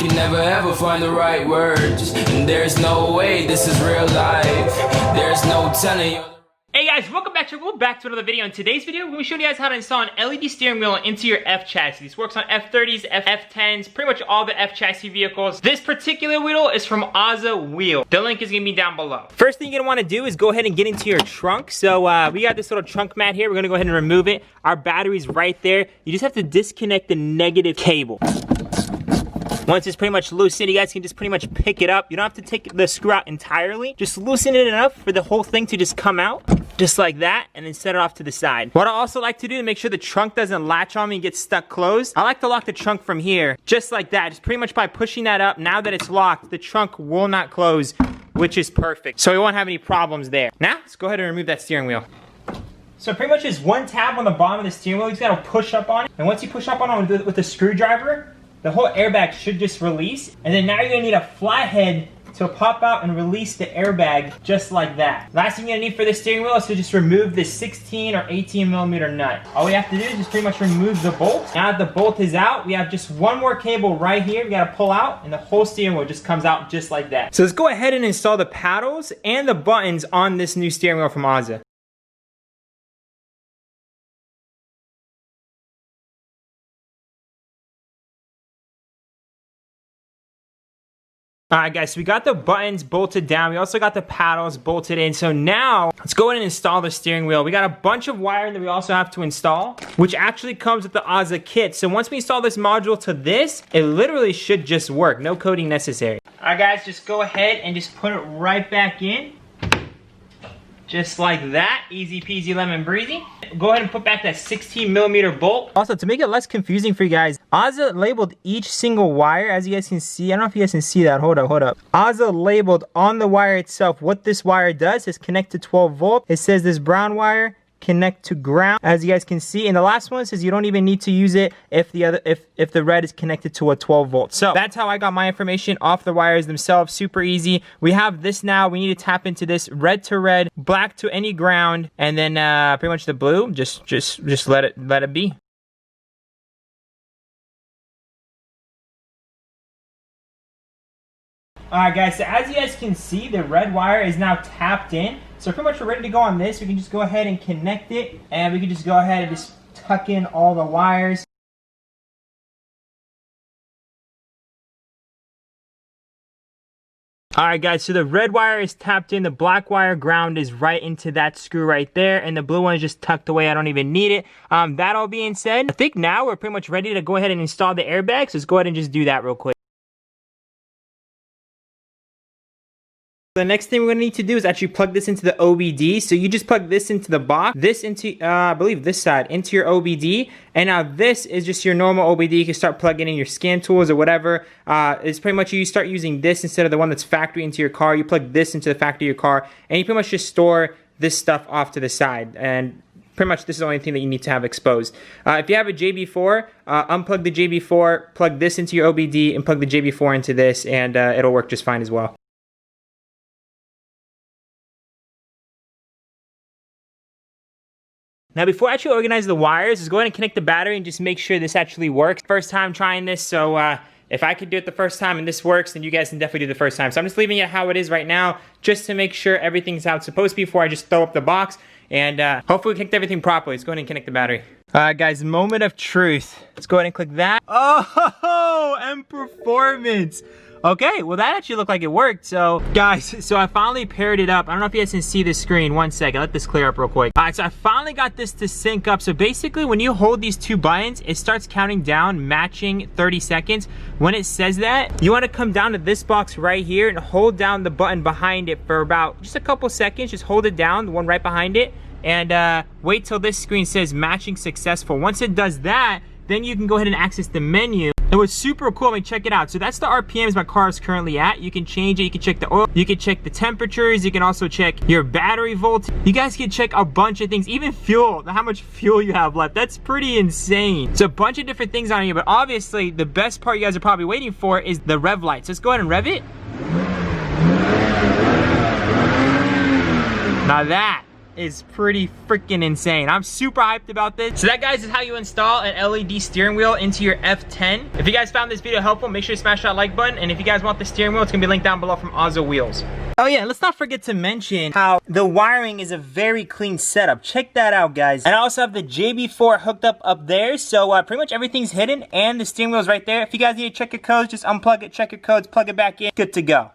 can never ever find the right words, and there's no way this is real life. There's no telling you. Hey guys, welcome back to another video. In today's video, we're going to show you guys how to install an LED steering wheel into your F chassis. This works on F30s, F10s, pretty much all the F chassis vehicles. This particular wheel is from Ozza Wheel. The link is going to be down below. First thing you're going to want to do is go ahead and get into your trunk. So we got this little trunk mat here. We're going to go ahead and remove it. Our battery's right there. You just have to disconnect the negative cable. Once it's pretty much loosened, you guys can just pretty much pick it up. You don't have to take the screw out entirely. Just loosen it enough for the whole thing to just come out, just like that, and then set it off to the side. What I also like to do to make sure the trunk doesn't latch on me and get stuck closed, I like to lock the trunk from here, just like that. Just pretty much by pushing that up, now that it's locked, the trunk will not close, which is perfect. So we won't have any problems there. Now, let's go ahead and remove that steering wheel. So pretty much just one tab on the bottom of the steering wheel. You just gotta push up on it. And once you push up on it with the screwdriver, the whole airbag should just release. And then now you're gonna need a flathead to pop out and release the airbag just like that. Last thing you're gonna need for the steering wheel is to just remove this 16 or 18 millimeter nut. All we have to do is just pretty much remove the bolt. Now that the bolt is out, we have just one more cable right here we gotta pull out, and the whole steering wheel just comes out just like that. So let's go ahead and install the paddles and the buttons on this new steering wheel from Ozza. Alright guys, so we got the buttons bolted down. We also got the paddles bolted in. So now, let's go ahead and install the steering wheel. We got a bunch of wiring that we also have to install, which actually comes with the Ozza kit. So once we install this module to this, it literally should just work. No coding necessary. Alright guys, just go ahead and just put it right back in. Just like that, easy peasy lemon breezy. Go ahead and put back that 16 millimeter bolt. Also, to make it less confusing for you guys, Ozza labeled each single wire, as you guys can see. I don't know if you guys can see that. Hold up. Ozza labeled on the wire itself what this wire does. Is connect to 12 volt. It says this brown wire connect to ground, as you guys can see. And the last one says you don't even need to use it if the red is connected to a 12 volt. So that's how I got my information off the wires themselves. Super easy. We have this now. We need to tap into this red to red, black to any ground, and then pretty much the blue. Just let it be. Alright guys, so as you guys can see, the red wire is now tapped in. So pretty much we're ready to go on this. We can just go ahead and connect it, and we can just go ahead and just tuck in all the wires. Alright guys, so the red wire is tapped in, the black wire ground is right into that screw right there, and the blue one is just tucked away. I don't even need it. That all being said, I think now we're pretty much ready to go ahead and install the airbags. So let's go ahead and just do that real quick. The next thing we're going to need to do is actually plug this into the OBD. So you just plug this into the box, this into, I believe this side, into your OBD. And now this is just your normal OBD. You can start plugging in your scan tools or whatever. It's pretty much you start using this instead of the one that's factory into your car. You plug this into the factory of your car, and you pretty much just store this stuff off to the side. And pretty much this is the only thing that you need to have exposed. If you have a JB4, unplug the JB4, plug this into your OBD, and plug the JB4 into this, and it'll work just fine as well. Now before I actually organize the wires, just go ahead and connect the battery and just make sure this actually works. First time trying this, so if I could do it the first time and this works, then you guys can definitely do the first time. So I'm just leaving it how it is right now, just to make sure everything's how it's supposed to be before I just throw up the box. And hopefully we connect everything properly. Let's go ahead and connect the battery. Alright guys, moment of truth. Let's go ahead and click that. Oh, M Performance. Okay, well that actually looked like it worked. So guys, so I finally paired it up. I don't know if you guys can see the screen. One second, let this clear up real quick. All right, so I finally got this to sync up. So basically when you hold these two buttons, it starts counting down, matching 30 seconds. When it says that, you want to come down to this box right here and hold down the button behind it for about just a couple seconds. Just hold it down, the one right behind it, and wait till this screen says matching successful. Once it does that, then you can go ahead and access the menu. It was super cool. I mean, check it out. So that's the RPMs my car is currently at. You can change it. You can check the oil. You can check the temperatures. You can also check your battery voltage. You guys can check a bunch of things, even fuel, how much fuel you have left. That's pretty insane. It's a bunch of different things on here, but obviously the best part you guys are probably waiting for is the rev lights. Let's go ahead and rev it. Now is pretty freaking insane. I'm super hyped about this. So that, guys, is how you install an LED steering wheel into your F10. If you guys found this video helpful, make sure you smash that like button. And if you guys want the steering wheel, it's gonna be linked down below from Ozzo Wheels. Oh yeah, let's not forget to mention how the wiring is a very clean setup. Check that out, guys. And I also have the JB4 hooked up there, so pretty much everything's hidden, and the steering wheel is right there. If you guys need to check your codes, just unplug it, check your codes, plug it back in, good to go.